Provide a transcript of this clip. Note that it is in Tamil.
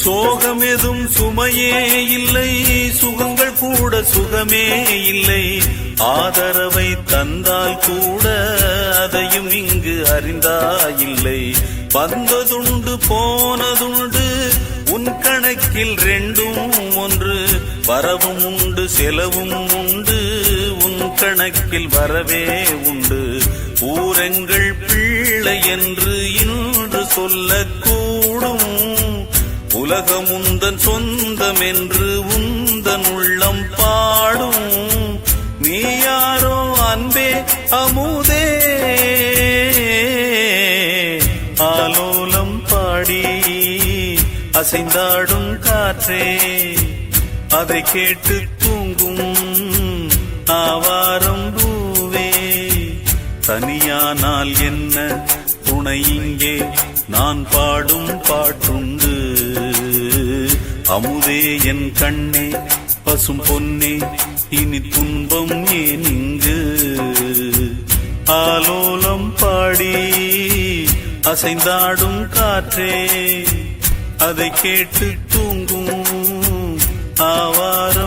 சோகம் எதும் சுமையே இல்லை, சுகங்கள் கூட சுகமே இல்லை. ஆதரவை தந்தால் கூட அதையும் இங்கு அறிந்தாயில்லை. வந்ததுண்டு போனதுண்டு உன் கணக்கில் ரெண்டும் ஒன்று. வரவும் உண்டு செலவும் உண்டு, உன் கணக்கில் வரவே உண்டு. ஊரெங்கள் பிள்ளை என்று இன்று சொல்லக்கூடும். உலகம் உந்தன் சொந்தம் என்று உந்தன் உள்ளம் பாடும். நீ யாரோ அன்பே அமுதே, ஆலோலம் பாடி அசைந்தாடும் காற்றே, அதை கேட்டு தூங்கும் ஆவாரம் பூவே. தனியானால் என்ன துணை இங்கே, நான் பாடும் பாட்டுண்டு. அமுதே என் கண்ணே பசும் பொன்னே, இனி துன்பம் ஏன் இங்கு. ஆலோலம் பாடி அசைந்தாடும் காற்றே, அதை கேட்டு தூங்கும் ஆவார